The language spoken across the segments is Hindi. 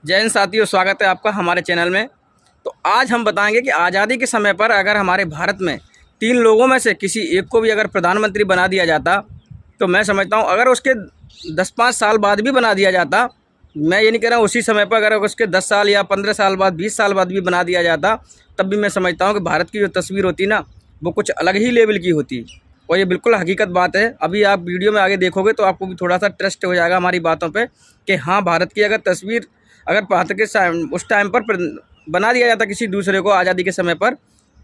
जय हिंद साथियों, स्वागत है आपका हमारे चैनल में। तो आज हम बताएंगे कि आज़ादी के समय पर अगर हमारे भारत में 3 लोगों में से किसी एक को भी अगर प्रधानमंत्री बना दिया जाता, तो मैं समझता हूँ अगर उसके 10-5 साल बाद भी बना दिया जाता, मैं ये नहीं कह रहा हूँ उसी समय पर, अगर उसके 10 साल या 15 साल बाद, 20 साल बाद भी बना दिया जाता, तब भी मैं समझता हूँ कि भारत की जो तस्वीर होती ना, वो कुछ अलग ही लेवल की होती। और ये बिल्कुल हकीकत बात है। अभी आप वीडियो में आगे देखोगे तो आपको भी थोड़ा सा ट्रस्ट हो जाएगा हमारी बातों पे कि हाँ, भारत की अगर तस्वीर अगर भारत के उस टाइम पर बना दिया जाता किसी दूसरे को आज़ादी के समय पर,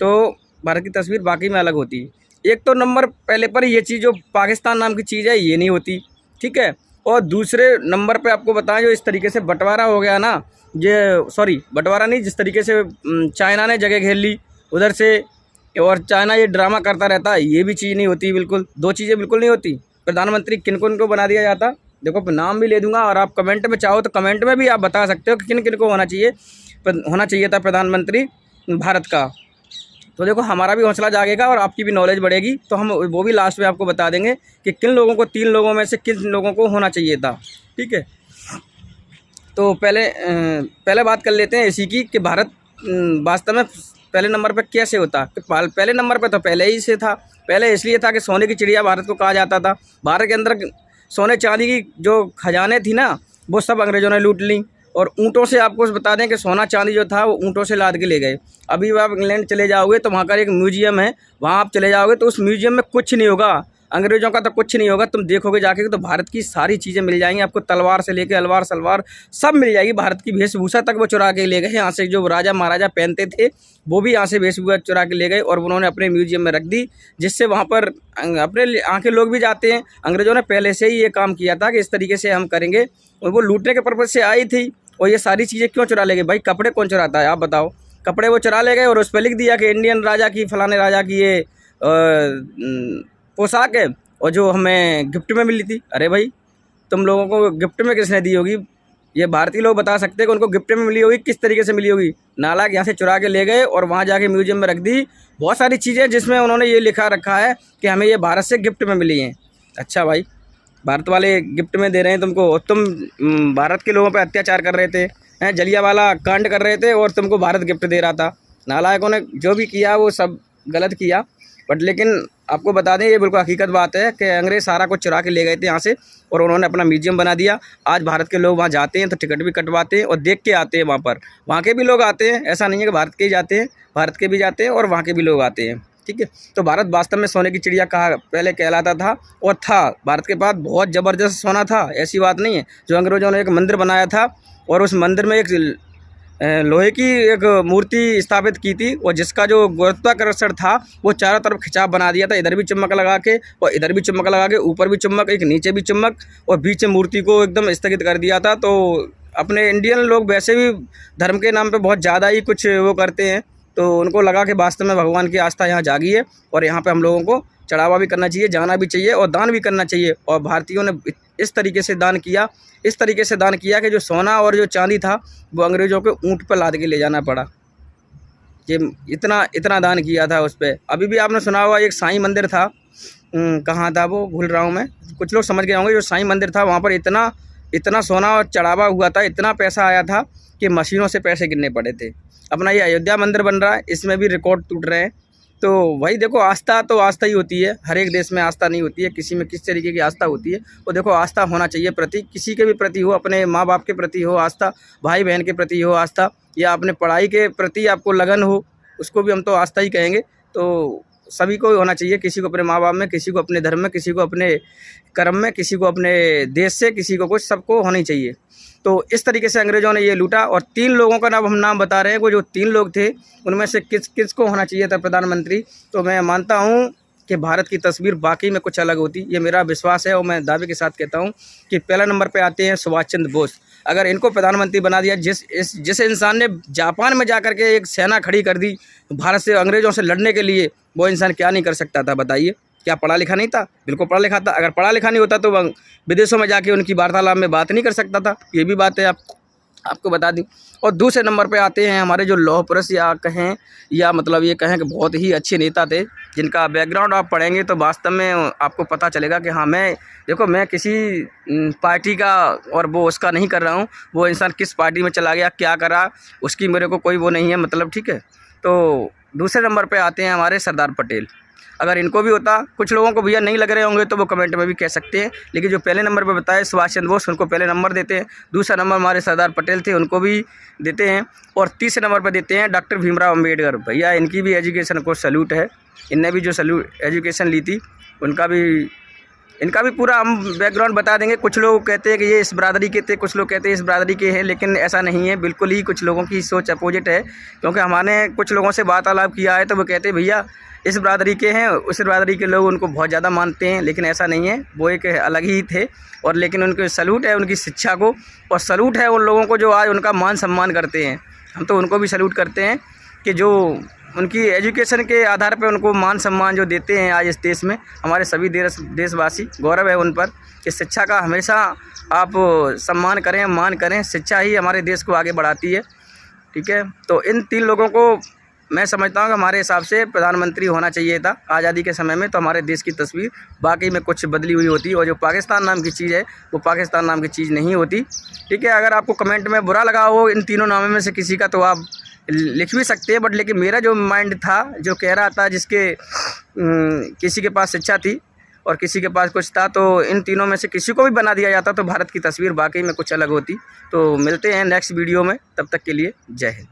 तो भारत की तस्वीर वाकई में अलग होती। एक तो नंबर पहले पर ये चीज़ जो पाकिस्तान नाम की चीज़ है ये नहीं होती, ठीक है। और दूसरे नंबर पे आपको बताएं, जो इस तरीके से बंटवारा हो गया ना, ये सॉरी बंटवारा नहीं, जिस तरीके से चाइना ने जगह घेर ली उधर से, और चाइना ये ड्रामा करता रहता है, ये भी चीज़ नहीं होती। बिल्कुल दो चीज़ें बिल्कुल नहीं होती। प्रधानमंत्री किन को बना दिया जाता, देखो नाम भी ले दूंगा, और आप कमेंट में चाहो तो कमेंट में भी आप बता सकते हो कि किन किन को होना चाहिए था प्रधानमंत्री भारत का। तो देखो हमारा भी हौसला जागेगा और आपकी भी नॉलेज बढ़ेगी, तो हम वो भी लास्ट में आपको बता देंगे कि किन लोगों को, 3 लोगों में से किन लोगों को होना चाहिए था, ठीक है। तो पहले बात कर लेते हैं इसी की कि भारत वास्तव में पहले नंबर पर कैसे होता। कि पहले नंबर पर तो पहले ही से था। पहले इसलिए था कि सोने की चिड़िया भारत को कहा जाता था। भारत के अंदर सोने चांदी की जो खजाने थी ना, वो सब अंग्रेज़ों ने लूट ली। और ऊँटों से आपको बता दें कि सोना चांदी जो था वो ऊँटों से लाद के ले गए। अभी आप इंग्लैंड चले जाओगे तो वहाँ का एक म्यूजियम है, वहाँ आप चले जाओगे तो उस म्यूजियम में कुछ नहीं होगा, अंग्रेज़ों का तो कुछ नहीं होगा। तुम देखोगे जाके तो भारत की सारी चीज़ें मिल जाएंगी आपको, तलवार से लेके अलवार सलवार सब मिल जाएगी। भारत की वेशभूषा तक वो चुरा के ले गए। यहाँ से जो राजा महाराजा पहनते थे वो भी यहाँ से वेशभूषा चुरा के ले गए और उन्होंने अपने म्यूजियम में रख दी, जिससे वहाँ पर अपने यहाँ के लोग भी जाते हैं। अंग्रेज़ों ने पहले से ही ये काम किया था कि इस तरीके से हम करेंगे, और वो लूटने के पर्पज़ से आई थी। और ये सारी चीज़ें क्यों चुरा ले गए भाई? कपड़े कौन चुराता है आप बताओ? कपड़े वो चुरा ले गए और उस पर लिख दिया कि इंडियन राजा की, फलाने राजा की ये पोशाक है और जो हमें गिफ्ट में मिली थी। अरे भाई, तुम लोगों को गिफ्ट में किसने दी होगी? ये भारतीय लोग बता सकते हैं कि उनको गिफ्ट में मिली होगी, किस तरीके से मिली होगी। नालायक यहाँ से चुरा के ले गए और वहाँ जाके म्यूजियम में रख दी। बहुत सारी चीज़ें जिसमें उन्होंने ये लिखा रखा है कि हमें ये भारत से गिफ्ट में मिली हैं। अच्छा भाई, भारत वाले गिफ्ट में दे रहे हैं तुमको, और तुम भारत के लोगों पे अत्याचार कर रहे थे, हैं, जलियांवाला कांड कर रहे थे, और तुमको भारत गिफ्ट दे रहा था। नालायकों ने जो भी किया वो सब गलत किया। बट लेकिन आपको बता दें, ये बिल्कुल हकीकत बात है कि अंग्रेज़ सारा कुछ चुरा के ले गए थे यहाँ से, और उन्होंने अपना म्यूजियम बना दिया। आज भारत के लोग वहाँ जाते हैं तो टिकट भी कटवाते हैं और देख के आते हैं। वहाँ पर वहाँ के भी लोग आते हैं, ऐसा नहीं है कि भारत के ही जाते हैं, भारत के भी जाते हैं और वहाँ के भी लोग आते हैं, ठीक है। तो भारत वास्तव में सोने की चिड़िया कहा पहले कहलाता था, और था। भारत के पास बहुत ज़बरदस्त सोना था, ऐसी बात नहीं है। जो अंग्रेज़ों ने एक मंदिर बनाया था और उस मंदिर में एक लोहे की एक मूर्ति स्थापित की थी, और जिसका जो गुरुत्वाकर्षण था वो चारों तरफ खिंचाव बना दिया था। इधर भी चुम्बक लगा के और इधर भी चुम्बक लगा के, ऊपर भी चुम्बक, एक नीचे भी चुम्बक, और बीच में मूर्ति को एकदम स्थगित कर दिया था। तो अपने इंडियन लोग वैसे भी धर्म के नाम पे बहुत ज़्यादा ही कुछ वो करते हैं, तो उनको लगा कि वास्तव में भगवान की आस्था यहाँ जागी है और यहाँ पे हम लोगों को चढ़ावा भी करना चाहिए, जाना भी चाहिए और दान भी करना चाहिए। और भारतीयों ने इस तरीके से दान किया, इस तरीके से दान किया कि जो सोना और जो चांदी था वो अंग्रेज़ों के ऊँट पर लाद के ले जाना पड़ा। ये इतना दान किया था उस पर। अभी भी आपने सुना होगा एक साईं मंदिर था, कहाँ था वो भूल रहा हूँ मैं, कुछ लोग समझ गए होंगे। जो साईं मंदिर था वहाँ पर इतना सोना और चढ़ावा हुआ था, इतना पैसा आया था कि मशीनों से पैसे गिनने पड़े थे। अपना ये अयोध्या मंदिर बन रहा है, इसमें भी रिकॉर्ड टूट रहे हैं। तो वही देखो, आस्था तो आस्था ही होती है, हर एक देश में आस्था नहीं होती है, किसी में किस तरीके की आस्था होती है। तो देखो, आस्था होना चाहिए प्रति, किसी के भी प्रति हो, अपने माँ बाप के प्रति हो आस्था, भाई बहन के प्रति हो आस्था, या अपने पढ़ाई के प्रति आपको लगन हो, उसको भी हम तो आस्था ही कहेंगे। तो सभी को होना चाहिए, किसी को अपने माँ बाप में, किसी को अपने धर्म में, किसी को अपने कर्म में, किसी को अपने देश से, किसी को कुछ, सबको होनी चाहिए। तो इस तरीके से अंग्रेज़ों ने ये लूटा। और 3 लोगों का नाम हम नाम बता रहे हैं, वो जो 3 लोग थे उनमें से किस को होना चाहिए था प्रधानमंत्री। तो मैं मानता हूँ कि भारत की तस्वीर वाकई में कुछ अलग होती, ये मेरा विश्वास है। और मैं दावे के साथ कहता हूँ कि पहला नंबर पे आते हैं सुभाष चंद्र बोस। अगर इनको प्रधानमंत्री बना दिया, जिस इंसान ने जापान में जाकर के एक सेना खड़ी कर दी भारत से, अंग्रेज़ों से लड़ने के लिए, वो इंसान क्या नहीं कर सकता था बताइए? क्या पढ़ा लिखा नहीं था? बिल्कुल पढ़ा लिखा था। अगर पढ़ा लिखा नहीं होता तो वह विदेशों में जाके उनकी वार्तालाप में बात नहीं कर सकता था। ये भी बात है आपको बता दूं। और दूसरे नंबर पे आते हैं हमारे जो लौह पुरुष या कहें, या मतलब ये कहें कि बहुत ही अच्छे नेता थे, जिनका बैकग्राउंड आप पढ़ेंगे तो वास्तव में आपको पता चलेगा कि हाँ, मैं देखो, मैं किसी पार्टी का और वो उसका नहीं कर रहा हूँ। वो इंसान किस पार्टी में चला गया, क्या करा, उसकी मेरे को कोई वो नहीं है मतलब, ठीक है। तो दूसरे नंबर पे आते हैं हमारे सरदार पटेल। अगर इनको भी होता, कुछ लोगों को भैया नहीं लग रहे होंगे तो वो कमेंट में भी कह सकते हैं, लेकिन जो पहले नंबर पे बताए सुभाष चंद्र बोस, उनको पहले नंबर देते हैं। दूसरा नंबर हमारे सरदार पटेल थे, उनको भी देते हैं। और तीसरे नंबर पे देते हैं डॉक्टर भीमराव अम्बेडकर। भैया इनकी भी एजुकेशन को सैल्यूट है, इनने भी जो एजुकेशन ली थी इनका भी पूरा हम बैकग्राउंड बता देंगे। कुछ लोग कहते हैं कि ये इस बरादरी के थे, कुछ लोग कहते हैं इस बरादरी के हैं, लेकिन ऐसा नहीं है, बिल्कुल ही कुछ लोगों की सोच अपोजिट है। क्योंकि हमने कुछ लोगों से वार्तालाप किया है तो वो कहते हैं भैया इस बरादरी के हैं, उस बरादरी के लोग उनको बहुत ज़्यादा मानते हैं, लेकिन ऐसा नहीं है, वो एक अलग ही थे। और लेकिन उनको सैल्यूट है उनकी शिक्षा को, और सैल्यूट है उन लोगों को जो आज उनका मान सम्मान करते हैं। हम तो उनको भी सैल्यूट करते हैं कि जो उनकी एजुकेशन के आधार पर उनको मान सम्मान जो देते हैं आज इस देश में। हमारे सभी देशवासी गौरव है उन पर कि शिक्षा का हमेशा आप सम्मान करें, मान करें। शिक्षा ही हमारे देश को आगे बढ़ाती है, ठीक है। तो इन 3 लोगों को मैं समझता हूँ कि हमारे हिसाब से प्रधानमंत्री होना चाहिए था आज़ादी के समय में, तो हमारे देश की तस्वीर वाकई में कुछ बदली हुई होती। और जो पाकिस्तान नाम की चीज़ है वो पाकिस्तान नाम की चीज़ नहीं होती, ठीक है। अगर आपको कमेंट में बुरा लगा हो इन तीनों नामों में से किसी का तो आप लिख भी सकते हैं, बट लेकिन मेरा जो माइंड था जो कह रहा था, किसी के पास शिक्षा थी और किसी के पास कुछ था, तो इन तीनों में से किसी को भी बना दिया जाता तो भारत की तस्वीर वाकई में कुछ अलग होती। तो मिलते हैं नेक्स्ट वीडियो में, तब तक के लिए जय हिंद।